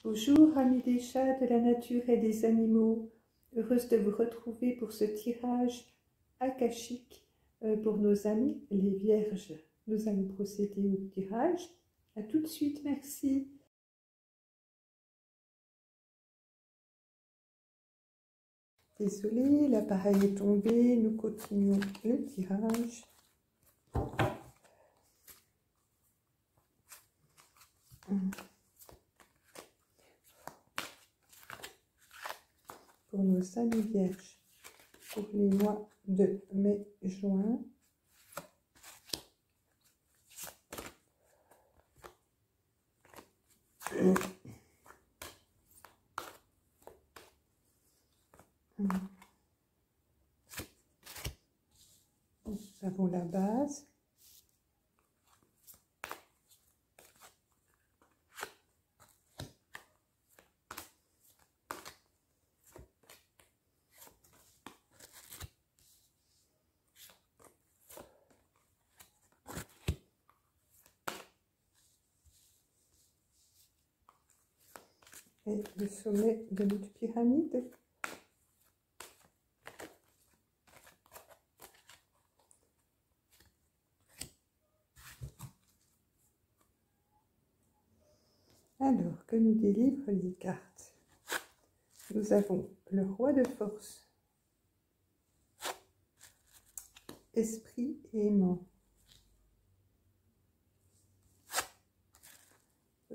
Bonjour amis des chats, de la nature et des animaux, heureuse de vous retrouver pour ce tirage akashique pour nos amis les vierges. Nous allons procéder au tirage. À tout de suite, merci. Désolée, l'appareil est tombé, nous continuons le tirage. Pour nos amis vierges, pour les mois de mai-juin. Nous avons la base. Et le sommet de notre pyramide. Alors, que nous délivrent les cartes? Nous avons le roi de force, esprit et aimant.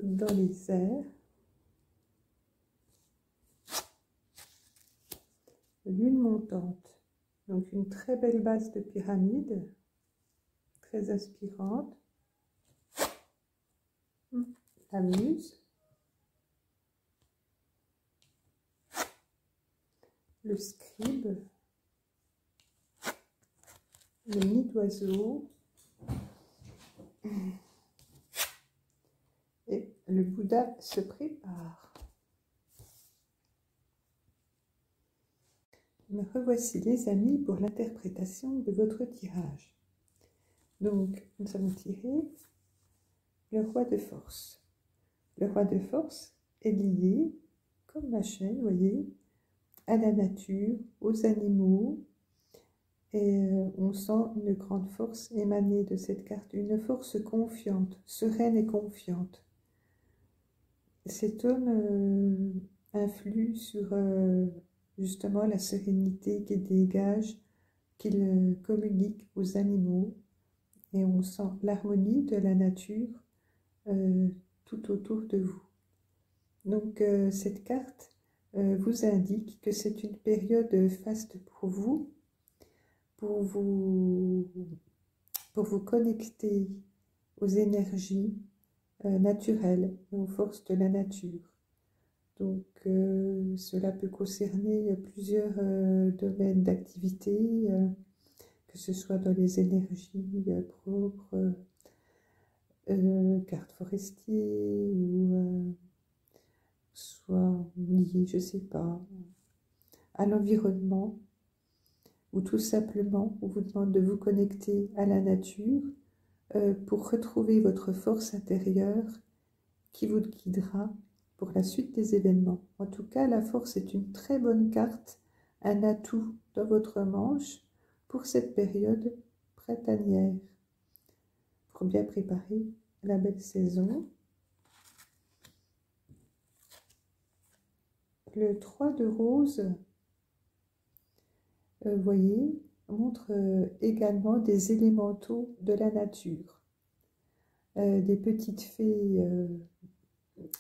Dans les airs, lune montante, donc une très belle base de pyramide, très inspirante. La muse, le scribe, le nid d'oiseau et le Bouddha se prépare. Me revoici les amis pour l'interprétation de votre tirage. Donc nous allons tirer le roi de force. Le roi de force est lié, comme ma chaîne, vous voyez, à la nature, aux animaux, et on sent une grande force émaner de cette carte, une force confiante, sereine et confiante. Cet homme influe sur justement la sérénité qu'il dégage, qu'il communique aux animaux, et on sent l'harmonie de la nature tout autour de vous. Donc cette carte vous indique que c'est une période faste pour vous, pour vous connecter aux énergies naturelles et aux forces de la nature. Donc cela peut concerner plusieurs domaines d'activité, que ce soit dans les énergies propres, cartes forestiers, ou soit lié, je ne sais pas, à l'environnement, ou tout simplement on vous demande de vous connecter à la nature pour retrouver votre force intérieure qui vous guidera pour la suite des événements. En tout cas, la force est une très bonne carte, un atout dans votre manche pour cette période printanière, pour bien préparer la belle saison. Le 3 de rose, vous voyez, montre également des élémentaux de la nature. Des petites fées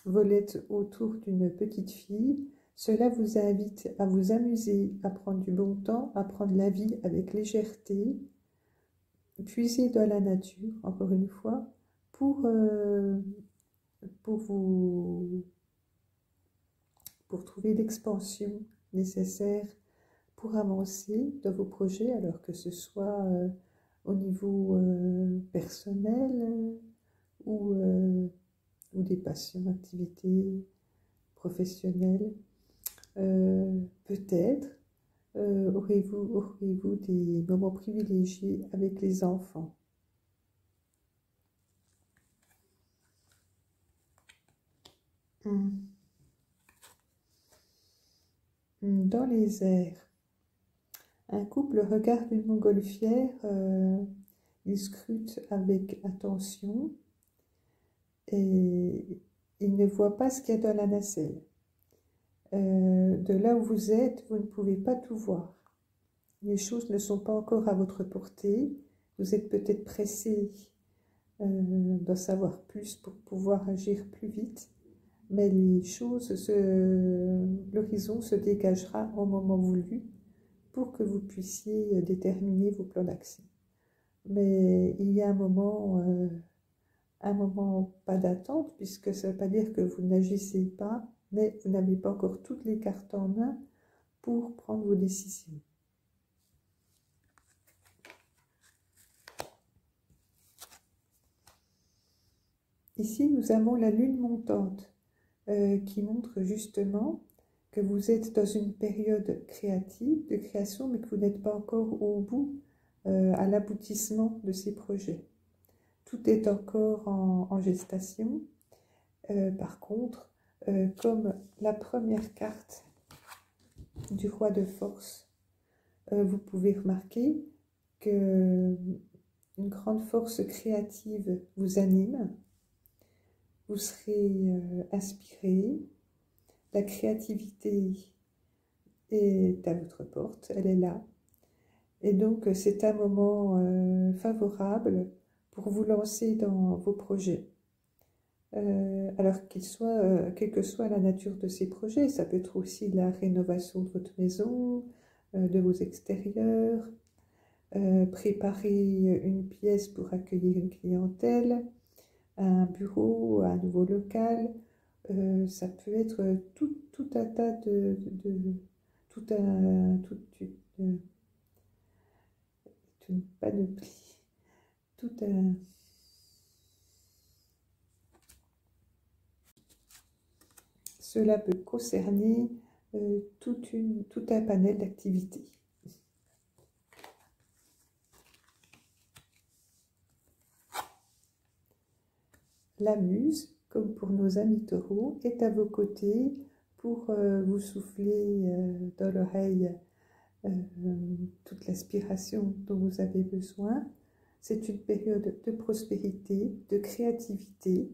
volettent autour d'une petite fille. Cela vous invite à vous amuser, à prendre du bon temps, à prendre la vie avec légèreté, puiser dans la nature, encore une fois, pour trouver l'expansion nécessaire pour avancer dans vos projets, alors que ce soit au niveau personnel ou des passions, activités professionnelles. Peut-être aurez-vous des moments privilégiés avec les enfants. dans les airs. Un couple regarde une montgolfière, il scrute avec attention et il ne voit pas ce qu'il y a dans la nacelle. De là où vous êtes, vous ne pouvez pas tout voir. Les choses ne sont pas encore à votre portée. Vous êtes peut-être pressé d'en savoir plus pour pouvoir agir plus vite, mais l'horizon se dégagera au moment voulu pour que vous puissiez déterminer vos plans d'action. Mais il y a un moment pas d'attente, puisque ça ne veut pas dire que vous n'agissez pas, mais vous n'avez pas encore toutes les cartes en main pour prendre vos décisions. Ici, nous avons la lune montante qui montre justement que vous êtes dans une période créative, de création, mais que vous n'êtes pas encore au bout, à l'aboutissement de ces projets. Tout est encore en gestation. Par contre, comme la première carte du roi de force, vous pouvez remarquer que une grande force créative vous anime. Vous serez inspiré. La créativité est à votre porte, elle est là. Et donc, c'est un moment favorable pour vous lancer dans vos projets. Alors quelle que soit la nature de ces projets, ça peut être aussi la rénovation de votre maison, de vos extérieurs, préparer une pièce pour accueillir une clientèle, un bureau, un nouveau local. Ça peut être tout un tas une panoplie, tout un... Cela peut concerner tout un panel d'activités. La muse, comme pour nos amis taureaux, est à vos côtés pour vous souffler dans l'oreille toute l'aspiration dont vous avez besoin. C'est une période de prospérité, de créativité.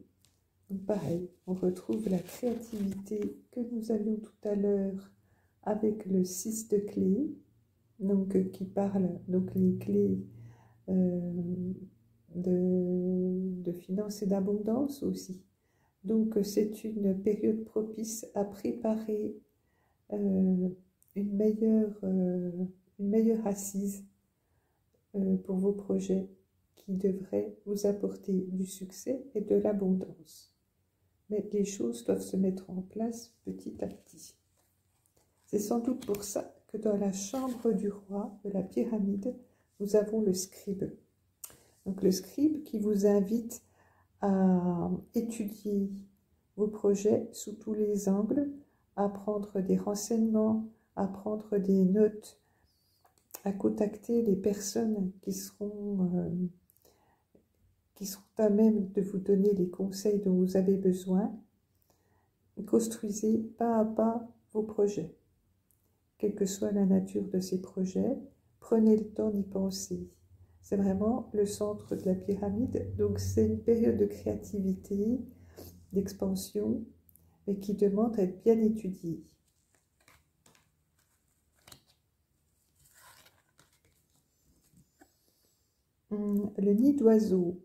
Donc pareil, on retrouve la créativité que nous avions tout à l'heure avec le 6 de clés, donc qui parle, donc les clés de finances et d'abondance aussi. Donc c'est une période propice à préparer une meilleure assise pour vos projets qui devraient vous apporter du succès et de l'abondance. Mais les choses doivent se mettre en place petit à petit. C'est sans doute pour ça que dans la chambre du roi de la pyramide, nous avons le scribe. Donc le scribe qui vous invite à étudier vos projets sous tous les angles, à prendre des renseignements, à prendre des notes, à contacter les personnes qui seront à même de vous donner les conseils dont vous avez besoin. Construisez pas à pas vos projets. Quelle que soit la nature de ces projets, prenez le temps d'y penser. C'est vraiment le centre de la pyramide, donc c'est une période de créativité, d'expansion, mais qui demande à être bien étudiée. Le nid d'oiseau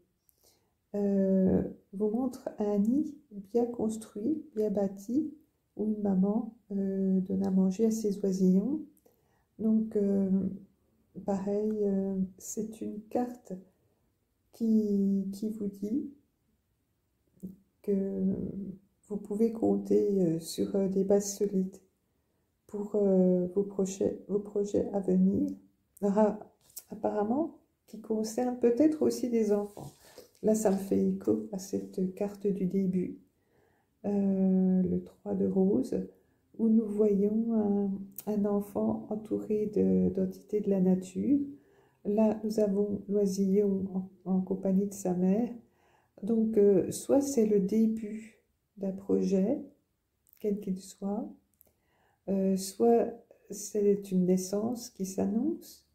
vous montre un nid bien construit, bien bâti, où une maman donne à manger à ses oisillons. Donc, pareil, c'est une carte qui vous dit que vous pouvez compter sur des bases solides pour vos projets à venir. Alors, apparemment, qui concerne peut-être aussi des enfants. Là, ça me fait écho à cette carte du début, le 3 de rose, où nous voyons un enfant entouré d'entités de la nature. Là, nous avons l'oisillon en compagnie de sa mère. Donc, soit c'est le début d'un projet, quel qu'il soit, soit c'est une naissance qui s'annonce,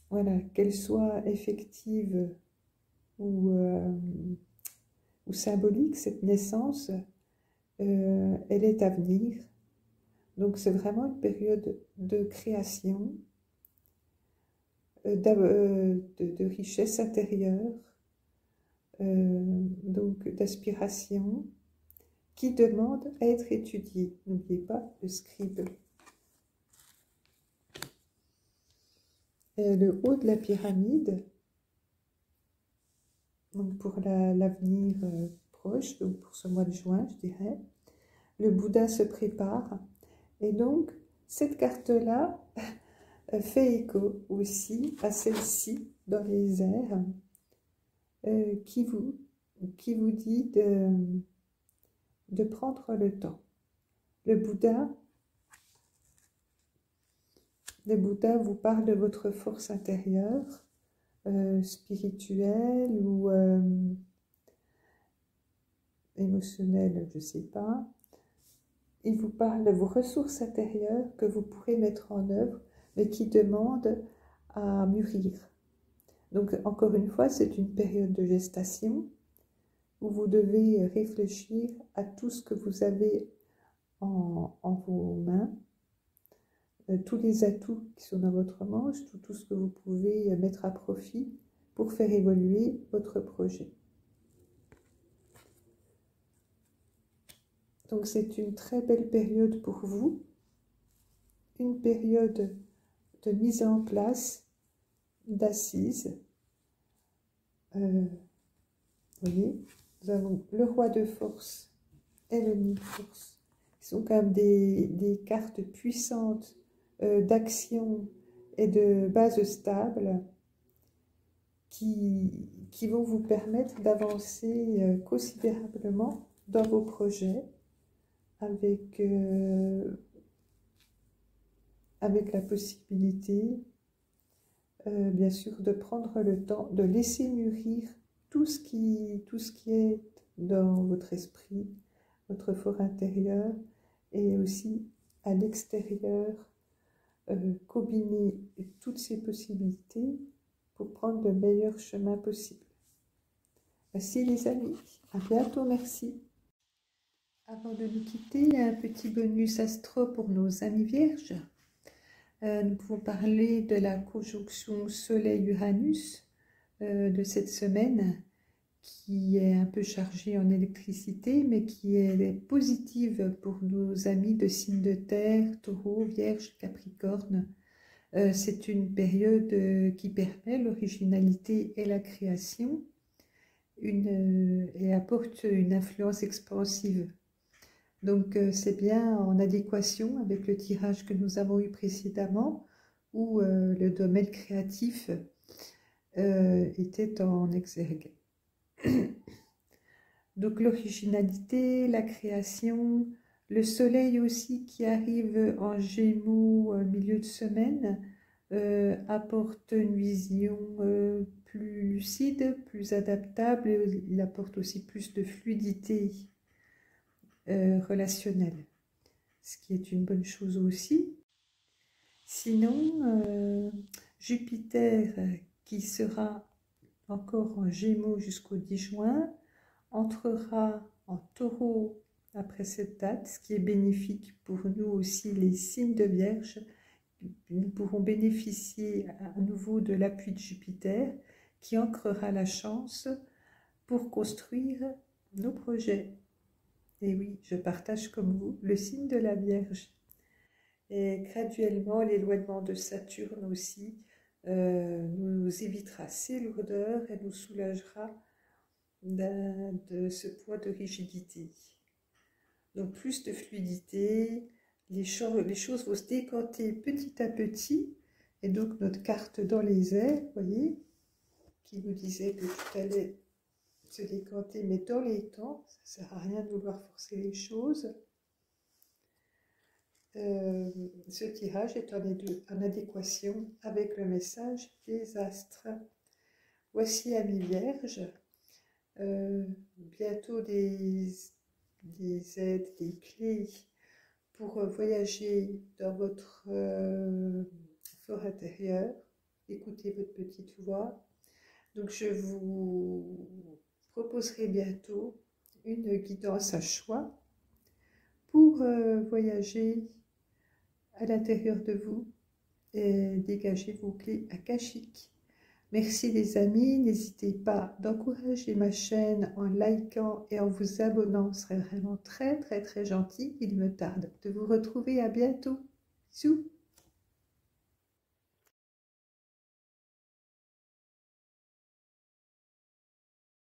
voilà, qu'elle soit effective ou symbolique, cette naissance, elle est à venir. Donc c'est vraiment une période de création, de richesse intérieure, donc d'aspiration, qui demande à être étudiée. N'oubliez pas le scribe. Le haut de la pyramide, donc pour l'avenir proche, donc pour ce mois de juin, je dirais, le Bouddha se prépare. Et donc, cette carte-là fait écho aussi à celle-ci dans les airs, qui vous dit de prendre le temps. Le Bouddha vous parle de votre force intérieure, spirituelle ou émotionnelle, je ne sais pas. Il vous parle de vos ressources intérieures que vous pourrez mettre en œuvre, mais qui demandent à mûrir. Donc, encore une fois, c'est une période de gestation où vous devez réfléchir à tout ce que vous avez en vos mains, tous les atouts qui sont dans votre manche, tout ce que vous pouvez mettre à profit pour faire évoluer votre projet. Donc c'est une très belle période pour vous, une période de mise en place, d'assises. Vous voyez, nous avons le roi de force et le nid de force, qui sont quand même des cartes puissantes d'action et de base stable qui vont vous permettre d'avancer considérablement dans vos projets avec la possibilité, bien sûr, de prendre le temps de laisser mûrir tout ce qui est dans votre esprit, votre fort intérieur, et aussi à l'extérieur, combiner toutes ces possibilités pour prendre le meilleur chemin possible. Merci les amis, à bientôt, merci. Avant de nous quitter, un petit bonus astro pour nos amis vierges. Nous pouvons parler de la conjonction Soleil-Uranus de cette semaine, qui est un peu chargée en électricité, mais qui est positive pour nos amis de signes de terre, Taureau, Vierge, Capricorne. C'est une période qui permet l'originalité et la création et apporte une influence expansive. Donc c'est bien en adéquation avec le tirage que nous avons eu précédemment, où le domaine créatif était en exergue. Donc l'originalité, la création, le soleil aussi qui arrive en Gémeaux milieu de semaine, apporte une vision plus lucide, plus adaptable, et il apporte aussi plus de fluidité relationnelle, ce qui est une bonne chose aussi. Sinon, Jupiter, qui sera encore en Gémeaux jusqu'au 10 juin, entrera en Taureau après cette date, ce qui est bénéfique pour nous aussi, les signes de Vierge. Nous pourrons bénéficier à nouveau de l'appui de Jupiter, qui ancrera la chance pour construire nos projets. Et oui, je partage comme vous le signe de la Vierge. Et graduellement, l'éloignement de Saturne aussi nous évitera ces lourdeurs et nous soulagera de ce poids de rigidité. Donc plus de fluidité, les choses vont se décanter petit à petit, et donc notre carte dans les airs, vous voyez, qui nous disait que tout allait se décanter, mais dans les temps, ça ne sert à rien de vouloir forcer les choses. Ce tirage est en adéquation avec le message des astres. Voici, amis vierges, bientôt des aides, des clés pour voyager dans votre fort intérieur, écoutez votre petite voix. Donc je vous proposerai bientôt une guidance à choix pour voyager à l'intérieur de vous et dégager vos clés akashiques. Merci les amis, n'hésitez pas d'encourager ma chaîne en likant et en vous abonnant, ce serait vraiment très très très gentil. Il me tarde de vous retrouver, à bientôt. Bisous.